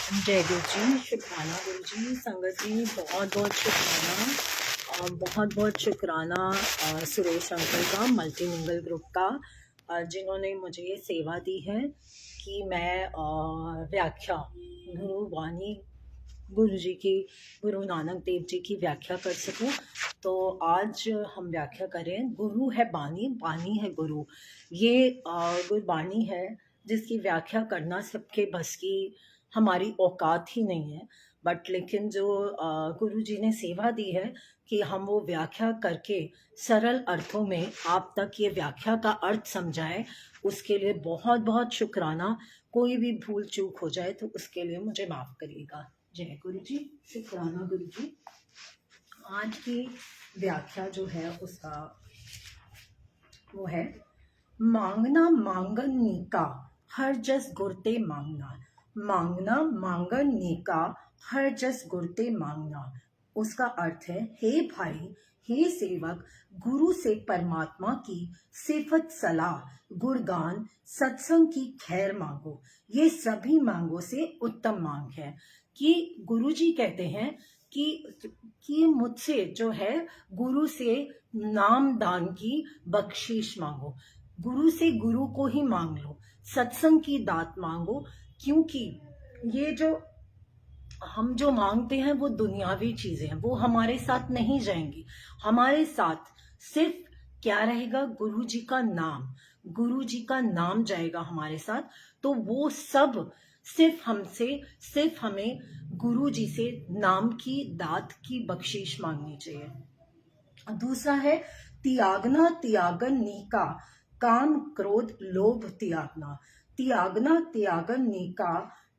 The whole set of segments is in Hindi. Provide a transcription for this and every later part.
जय गुरु जी, शुक्राना गुरु जी। संगत जी बहुत बहुत शुक्राना, बहुत बहुत शुक्राना सुरेश अंकल का, मल्टीलिंगुअल ग्रुप का, जिन्होंने मुझे ये सेवा दी है कि मैं व्याख्या गुरु वाणी गुरु जी की, गुरु नानक देव जी की व्याख्या कर सकूं। तो आज हम व्याख्या करें, गुरु है बानी, बानी है गुरु। ये गुरबाणी है जिसकी व्याख्या करना सबके बस की हमारी औकात ही नहीं है। बट लेकिन जो गुरु जी ने सेवा दी है कि हम वो व्याख्या करके सरल अर्थों में आप तक ये व्याख्या का अर्थ समझाएं, उसके लिए बहुत बहुत शुक्राना। कोई भी भूल चूक हो जाए तो उसके लिए मुझे माफ़ करिएगा। जय गुरु जी, शुक्राना गुरु जी। आज की व्याख्या जो है उसका वो है, मांगना मांगन नीका हर जस गुरते मांगना। मांगना मांगन नीका हर जस गुरते मांगना। उसका अर्थ है, हे भाई, हे सेवक, गुरु से परमात्मा की सिफत सलाह गुणगान सत्संग की खैर मांगो। ये सभी मांगों से उत्तम मांग है। कि गुरु जी कहते हैं कि मुझसे जो है गुरु से नाम दान की बख्शीश मांगो। गुरु से गुरु को ही मांग लो, सत्संग की दात मांगो। क्योंकि ये जो हम जो मांगते हैं वो दुनियावी चीजें हैं, वो हमारे साथ नहीं जाएंगी। हमारे साथ सिर्फ क्या रहेगा? गुरु जी का नाम। गुरु जी का नाम जाएगा हमारे साथ। तो वो सब सिर्फ हमें गुरु जी से नाम की दात की बख्शीश मांगनी चाहिए। दूसरा है, त्यागना त्यागन नीका काम क्रोध लोभ त्यागना। त्यागना त्यागन नीका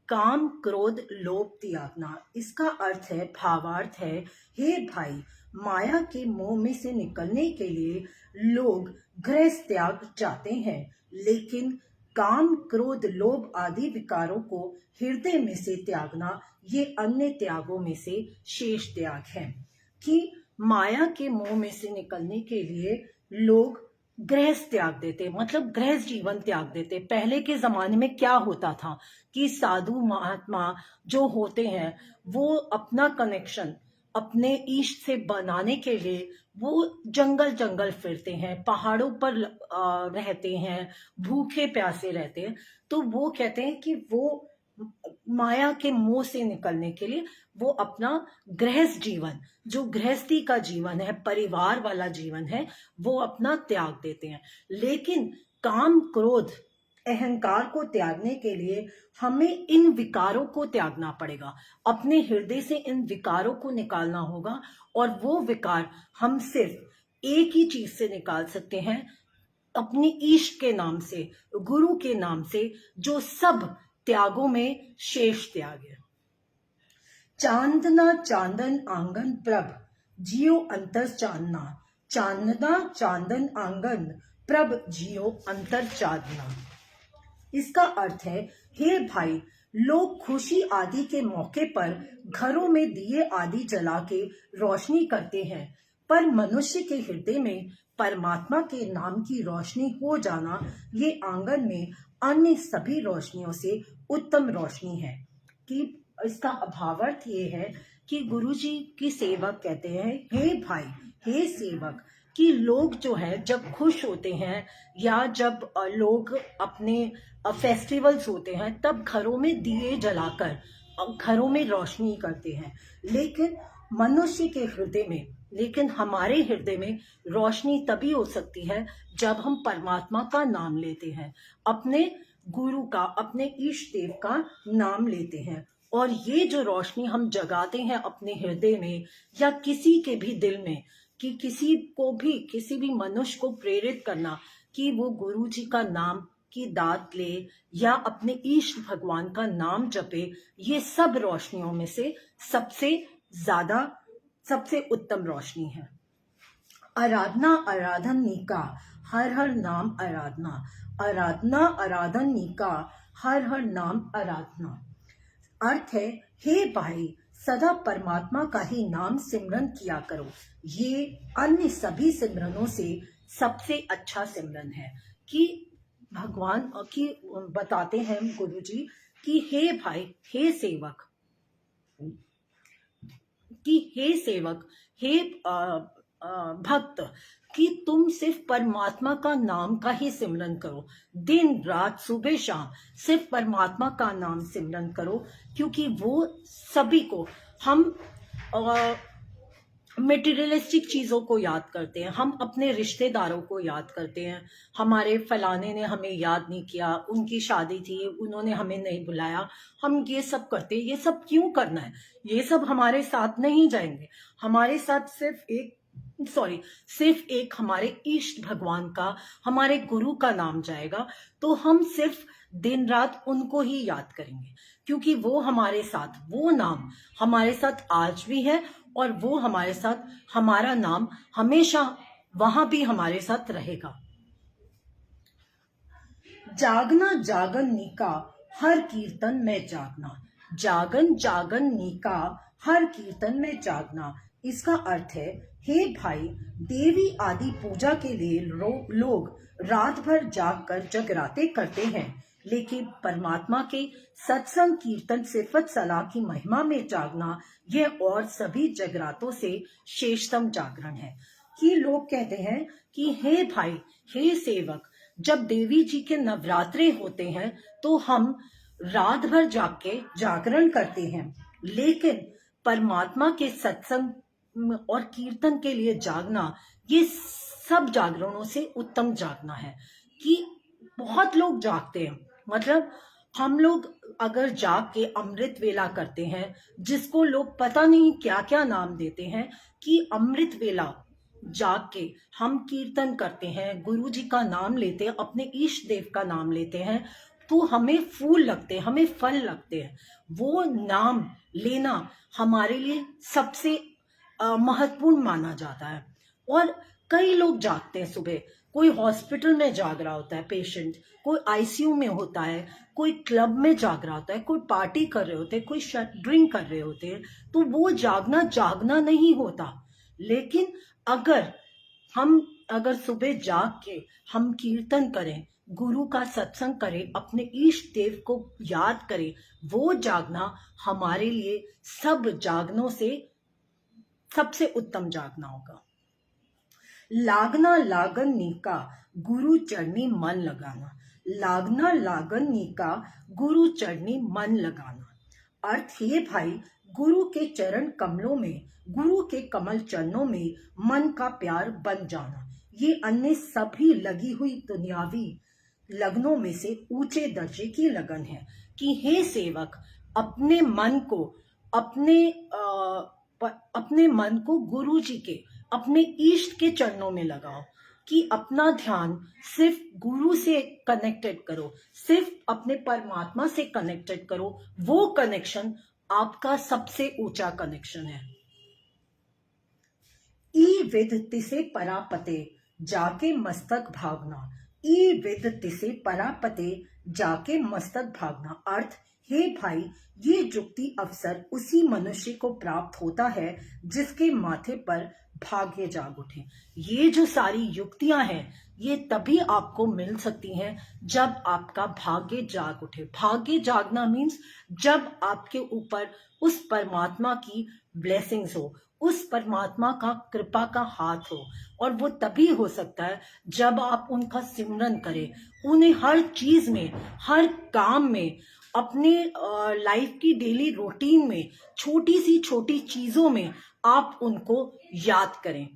काम क्रोध लोभ त्यागना। इसका अर्थ है, भावार्थ है, हे भाई, माया के मोह में से निकलने के लिए लोग गृह त्याग जाते हैं, लेकिन काम क्रोध लोभ आदि विकारों को हृदय में से त्यागना ये अन्य त्यागों में से शेष त्याग है। कि माया के मोह में से निकलने के लिए लोग गृहस्थ त्याग देते, मतलब गृहस्थ जीवन त्याग देते। पहले के जमाने में क्या होता था कि साधु महात्मा जो होते हैं वो अपना कनेक्शन अपने ईष्ट से बनाने के लिए वो जंगल जंगल फिरते हैं, पहाड़ों पर रहते हैं, भूखे प्यासे रहते हैं। तो वो कहते हैं कि वो माया के मोह से निकलने के लिए वो अपना गृहस्थ जीवन, जो गृहस्थी का जीवन है, परिवार वाला जीवन है, वो अपना त्याग देते हैं। लेकिन काम क्रोध अहंकार को त्यागने के लिए हमें इन विकारों को त्यागना पड़ेगा। अपने हृदय से इन विकारों को निकालना होगा। और वो विकार हम सिर्फ एक ही चीज से निकाल सकते हैं, अपनी ईष्ट के नाम से, गुरु के नाम से, जो सब त्यागों में शेष त्याग है। चांदना चांदन आंगन प्रभ जियो अंतर चांदना। चांदना चांदन आंगन प्रभ जियो अंतर चांदना। इसका अर्थ है, हे भाई, लोग खुशी आदि के मौके पर घरों में दिए आदि जला के रोशनी करते हैं, पर मनुष्य के हृदय में परमात्मा के नाम की रोशनी हो जाना ये आंगन में अन्य सभी रोशनियों से उत्तम रोशनी है। कि इसका भावार्थ ये है कि गुरु जी की सेवक कहते हैं, हे भाई, हे सेवक, कि लोग जो है जब खुश होते हैं या जब लोग अपने फेस्टिवल्स होते हैं तब घरों में दिए जलाकर घरों में रोशनी करते हैं। लेकिन मनुष्य के हृदय में, लेकिन हमारे हृदय में रोशनी तभी हो सकती है जब हम परमात्मा का नाम लेते हैं, अपने गुरु का, अपने ईष्ट देव का नाम लेते हैं। और ये जो रोशनी हम जगाते हैं अपने हृदय में या किसी के भी दिल में, कि किसी को भी, किसी भी मनुष्य को प्रेरित करना कि वो गुरु जी का नाम की दात ले या अपने ईष्ट भगवान का नाम जपे, ये सब रोशनियों में से सबसे ज्यादा, सबसे उत्तम रोशनी है। आराधना आराधन नीका हर हर नाम आराधना। आराधना आराधन नीका हर हर नाम आराधना। अर्थ है, हे भाई, सदा परमात्मा का ही नाम सिमरन किया करो। ये अन्य सभी सिमरनों से सबसे अच्छा सिमरन है। कि भगवान की बताते हैं गुरु जी कि हे भाई, हे सेवक, कि हे सेवक, हे भक्त, कि तुम सिर्फ परमात्मा का नाम का ही सिमरन करो, दिन रात सुबह शाम सिर्फ परमात्मा का नाम सिमरन करो, क्योंकि वो सभी को हम मटेरियलिस्टिक चीज़ों को याद करते हैं, हम अपने रिश्तेदारों को याद करते हैं, हमारे फलाने ने हमें याद नहीं किया, उनकी शादी थी उन्होंने हमें नहीं बुलाया, हम ये सब करते हैं। ये सब क्यों करना है? ये सब हमारे साथ नहीं जाएंगे। हमारे साथ सिर्फ एक हमारे इष्ट भगवान का, हमारे गुरु का नाम जाएगा। तो हम सिर्फ दिन रात उनको ही याद करेंगे, क्योंकि वो हमारे साथ, वो नाम हमारे साथ आज भी है, और वो हमारे साथ, हमारा नाम हमेशा वहां भी हमारे साथ रहेगा। जागना जागन नीका हर कीर्तन में जागना, जागन जागन नीका हर कीर्तन में जागना। इसका अर्थ है, हे भाई, देवी आदि पूजा के लिए लोग रात भर जागकर जगराते करते हैं, लेकिन परमात्मा के सत्संग कीर्तन सिफत सलाह की महिमा में जागना, यह और सभी जगरातों से श्रेष्ठतम जागरण है। कि लोग कहते हैं कि हे भाई, हे सेवक, जब देवी जी के नवरात्रे होते हैं तो हम रात भर जाग के जागरण करते हैं, लेकिन परमात्मा के सत्संग और कीर्तन के लिए जागना, ये सब जागरणों से उत्तम जागना है। कि बहुत लोग जागते हैं, मतलब हम लोग अगर जाग के अमृत वेला करते हैं, जिसको लोग पता नहीं क्या क्या नाम देते हैं, कि अमृत वेला जाग के हम कीर्तन करते हैं, गुरु जी का नाम लेते हैं, अपने इष्ट देव का नाम लेते हैं, तो हमें फूल लगते हैं, हमें फल लगते हैं। वो नाम लेना हमारे लिए सबसे महत्वपूर्ण माना जाता है। और कई लोग जागते हैं सुबह, कोई हॉस्पिटल में जाग रहा होता है पेशेंट, कोई आईसीयू में होता है, कोई क्लब में जाग रहा होता है, कोई पार्टी कर रहे होते हैं, कोई ड्रिंक कर रहे होते हैं, तो वो जागना नहीं होता। लेकिन अगर सुबह जाग के हम कीर्तन करें, गुरु का सत्संग करें, अपने इष्ट देव को याद करें, वो जागना हमारे लिए सब जागनों से सबसे उत्तम जागना होगा। लागना लागन नीका गुरु चरणी मन लगाना, लागना लागन नीका गुरु चरणी मन लगाना। अर्थ, हे भाई, गुरु के चरण कमलों में, गुरु के कमल चरणों में मन का प्यार बन जाना, ये अन्य सभी लगी हुई दुनियावी लगनों में से ऊंचे दर्जे की लगन है। कि हे सेवक, अपने मन को गुरु जी के, अपने इष्ट के चरणों में लगाओ, कि अपना ध्यान सिर्फ गुरु से कनेक्टेड करो, सिर्फ अपने परमात्मा से कनेक्टेड करो। वो कनेक्शन आपका सबसे ऊंचा कनेक्शन है। ई विद तिसे परापते जाके मस्तक भागना, ई विद तिसे परापते जाके मस्तक भागना। अर्थ, हे भाई, ये जुक्ति अवसर उसी मनुष्य को प्राप्त होता है जिसके माथे पर भाग्य जाग उठे। ये जो सारी युक्तियां हैं, ये तभी आपको मिल सकती हैं जब आपका भाग्य जाग उठे। भाग्य जागना मीन्स जब आपके ऊपर उस परमात्मा की ब्लेसिंग्स हो, उस परमात्मा का कृपा का हाथ हो। और वो तभी हो सकता है जब आप उनका सिमरन करें, उन्हें हर चीज में, हर काम में, अपने लाइफ की डेली रूटीन में, छोटी सी छोटी चीजों में आप उनको याद करें,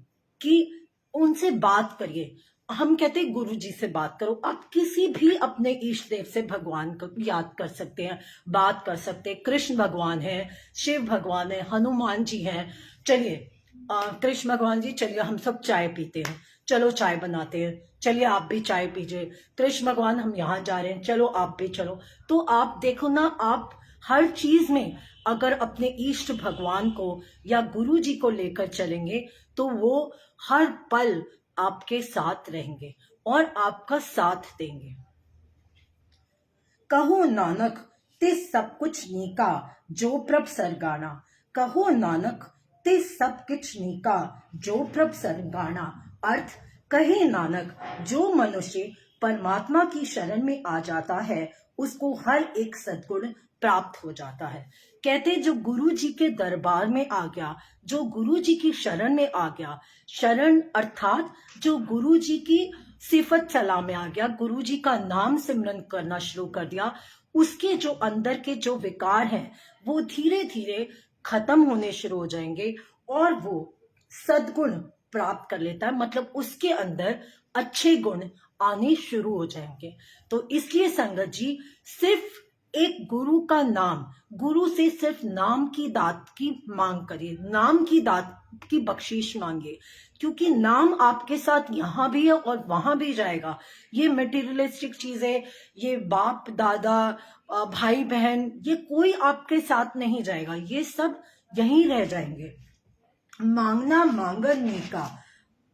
कि उनसे बात करिए। हम कहते हैं गुरु जी से बात करो, आप किसी भी अपने इष्ट देव से भगवान को याद कर सकते हैं, बात कर सकते हैं। कृष्ण भगवान है, शिव भगवान है, हनुमान जी हैं। चलिए कृष्ण भगवान जी, चलिए हम सब चाय पीते हैं, चलो चाय बनाते हैं, चलिए आप भी चाय पीजिए। कृष्ण भगवान, हम यहाँ जा रहे हैं, चलो आप भी चलो। तो आप देखो ना, आप हर चीज में अगर अपने इष्ट भगवान को या गुरु जी को लेकर चलेंगे, तो वो हर पल आपके साथ रहेंगे और आपका साथ देंगे। कहो नानक तिस सब कुछ नीका जो प्रभ सरगाना, कहो नानक तिस सब कुछ नीका जो प्रभ सरगाना। अर्थ, कहे नानक, जो मनुष्य परमात्मा की शरण में आ जाता है उसको हर एक सद्गुण प्राप्त हो जाता है। कहते जो गुरु जी के दरबार में आ गया, जो गुरु जी की शरण में आ गया, शरण अर्थात जो गुरु जी की सिफत सलाह में आ गया, गुरु जी का नाम सिमरन करना शुरू कर दिया, उसके जो अंदर के जो विकार हैं वो धीरे धीरे खत्म होने शुरू हो जाएंगे और वो सद्गुण प्राप्त कर लेता है, मतलब उसके अंदर अच्छे गुण आने शुरू हो जाएंगे। तो इसलिए संगत जी सिर्फ एक गुरु का नाम, गुरु से सिर्फ नाम की दात की मांग करिए, नाम की दात की बख्शीश मांगिए, क्योंकि नाम आपके साथ यहाँ भी है और वहां भी जाएगा। ये मटेरियलिस्टिक चीजें, ये बाप दादा भाई बहन, ये कोई आपके साथ नहीं जाएगा, ये सब यहीं रह जाएंगे। मांगना मांगनी का,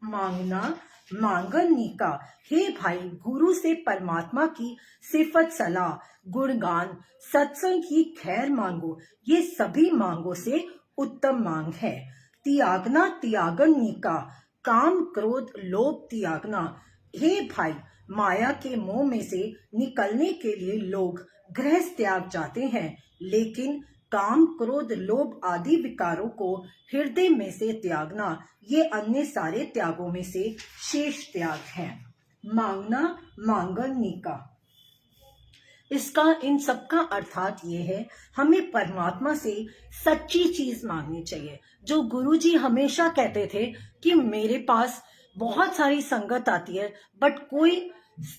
मांगना मांगनी का। हे भाई, गुरु से परमात्मा की सिफत सलाह, गुणगान, सत्संग की खैर मांगो, ये सभी मांगों से उत्तम मांग है। त्यागना त्यागनी का, काम क्रोध लोभ त्यागना। हे भाई, माया के मोह में से निकलने के लिए लोग गृहस्थ त्याग जाते हैं, लेकिन काम क्रोध लोभ आदि विकारों को हृदय में से त्यागना, ये अन्य सारे त्यागों में से शेष त्याग है। मांगना मांगनी का, इसका इन सबका अर्थात ये है, हमें परमात्मा से सच्ची चीज मांगनी चाहिए। जो गुरुजी हमेशा कहते थे कि मेरे पास बहुत सारी संगत आती है, बट कोई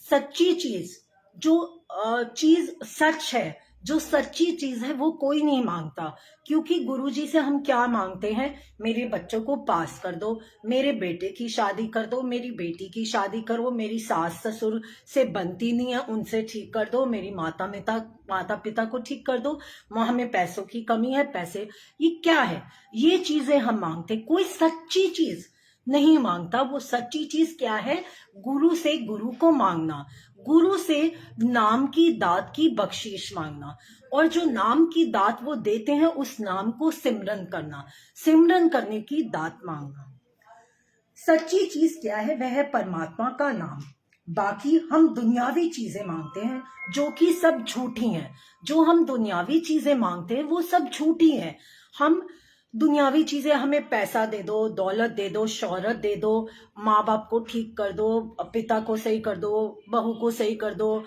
सच्ची चीज, जो चीज सच है, जो सच्ची चीज है वो कोई नहीं मांगता। क्योंकि गुरुजी से हम क्या मांगते हैं, मेरे बच्चों को पास कर दो, मेरे बेटे की शादी कर दो, मेरी बेटी की शादी करो, मेरी सास ससुर से बनती नहीं है उनसे ठीक कर दो, मेरी माता पिता को ठीक कर दो, हमें पैसों की कमी है, पैसे, ये क्या है, ये चीजें हम मांगते, कोई सच्ची चीज नहीं मांगता। वो सच्ची चीज क्या है, गुरु से गुरु को मांगना, गुरु से नाम की दात की बख्शीश मांगना, और जो नाम की दात वो देते हैं उस नाम को सिमरन करना, सिमरन करने की दात मांगना। सच्ची चीज क्या है, वह है परमात्मा का नाम। बाकी हम दुनियावी चीजें मांगते हैं जो कि सब झूठी हैं। जो हम दुनियावी चीजें मांगते हैं वो सब झूठी हैं। हम दुनियावी चीजें, हमें पैसा दे दो, दौलत दे दो, शोहरत दे दो, माँ बाप को ठीक कर दो, पिता को सही कर दो, बहू को सही कर दो,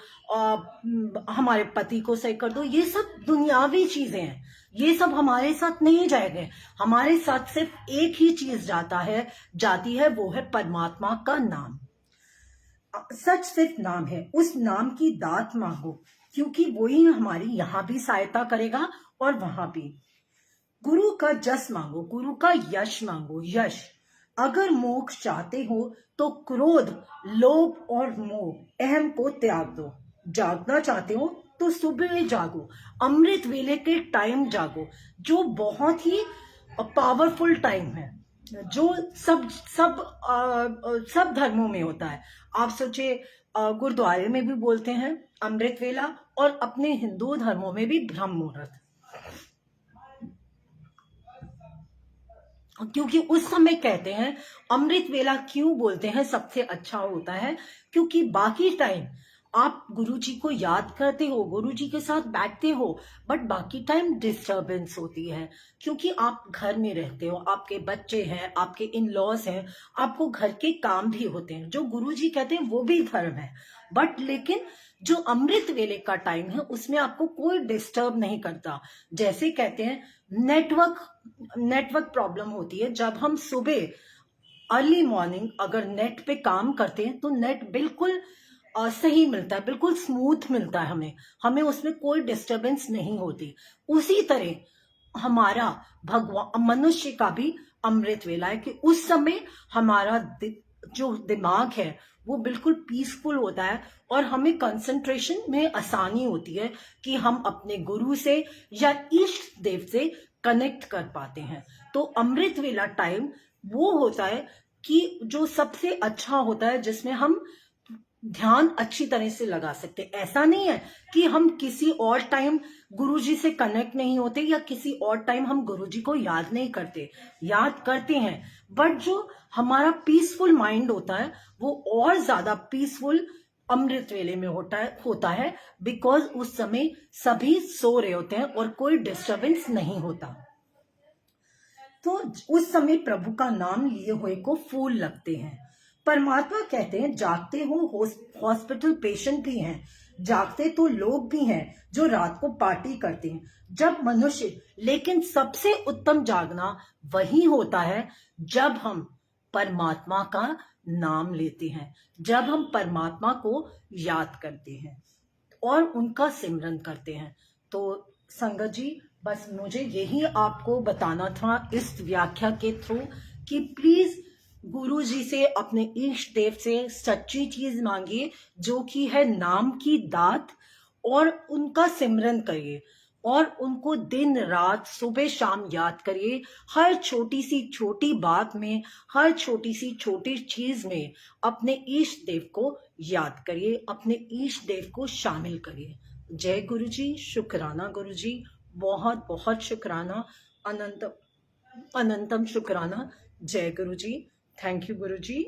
हमारे पति को सही कर दो, ये सब दुनियावी चीजें हैं, ये सब हमारे साथ नहीं जाएंगे। हमारे साथ सिर्फ एक ही चीज जाती है, वो है परमात्मा का नाम। सच सिर्फ नाम है, उस नाम की दात मांगो, क्योंकि वही हमारी यहाँ भी सहायता करेगा और वहां भी। गुरु का जस मांगो, गुरु का यश मांगो, यश। अगर मोक्ष चाहते हो तो क्रोध लोभ और मोह अहम को त्याग दो। जागना चाहते हो तो सुबह जागो, अमृत वेले के टाइम जागो, जो बहुत ही पावरफुल टाइम है, जो सब धर्मों में होता है। आप सोचिए, गुरुद्वारे में भी बोलते हैं अमृत वेला, और अपने हिंदू धर्मों में भी ब्रह्म मुहूर्त, क्योंकि उस समय कहते हैं अमृत वेला क्यों बोलते हैं सबसे अच्छा होता है, क्योंकि बाकी टाइम आप गुरुजी को याद करते हो, गुरुजी के साथ बैठते हो, बट बाकी टाइम डिस्टरबेंस होती है, क्योंकि आप घर में रहते हो, आपके बच्चे हैं, आपके इन लॉज हैं, आपको घर के काम भी होते हैं। जो गुरुजी कहते हैं वो भी धर्म है, बट लेकिन जो अमृत वेले का टाइम है उसमें आपको कोई डिस्टर्ब नहीं करता। जैसे कहते हैं नेटवर्क प्रॉब्लम होती है, जब हम सुबह अर्ली मॉर्निंग अगर नेट पे काम करते हैं तो नेट बिल्कुल सही मिलता है, बिल्कुल स्मूथ मिलता है, हमें उसमें कोई डिस्टरबेंस नहीं होती। उसी तरह हमारा भगवान मनुष्य का भी अमृत वेला है कि उस समय हमारा जो दिमाग है वो बिल्कुल पीसफुल होता है और हमें कंसंट्रेशन में आसानी होती है कि हम अपने गुरु से या इष्ट देव से कनेक्ट कर पाते हैं। तो अमृत वेला टाइम वो होता है कि जो सबसे अच्छा होता है, जिसमें हम ध्यान अच्छी तरह से लगा सकते। ऐसा नहीं है कि हम किसी और टाइम गुरुजी से कनेक्ट नहीं होते या किसी और टाइम हम गुरुजी को याद नहीं करते, याद करते हैं, बट जो हमारा पीसफुल माइंड होता है वो और ज्यादा पीसफुल अमृत वेले में होता है बिकॉज उस समय सभी सो रहे होते हैं और कोई डिस्टरबेंस नहीं होता। तो उस समय प्रभु का नाम लिए हुए को फूल लगते हैं। परमात्मा कहते हैं जागते हो हॉस्पिटल पेशेंट भी हैं, जागते तो लोग भी हैं जो रात को पार्टी करते हैं जब मनुष्य, लेकिन सबसे उत्तम जागना वही होता है जब हम परमात्मा का नाम लेते हैं, जब हम परमात्मा को याद करते हैं और उनका सिमरन करते हैं। तो संगत जी, बस मुझे यही आपको बताना था इस व्याख्या के थ्रू कि प्लीज गुरु जी से, अपने इष्ट देव से सच्ची चीज मांगिए जो कि है नाम की दात, और उनका सिमरन करिए और उनको दिन रात सुबह शाम याद करिए। हर छोटी सी छोटी बात में, हर छोटी सी छोटी चीज में अपने इष्ट देव को याद करिए, अपने इष्ट देव को शामिल करिए। जय गुरु जी, शुक्राना गुरु जी, बहुत बहुत शुक्राना, अनंतम शुक्राना। जय गुरु जी, थैंक यू गुरु जी।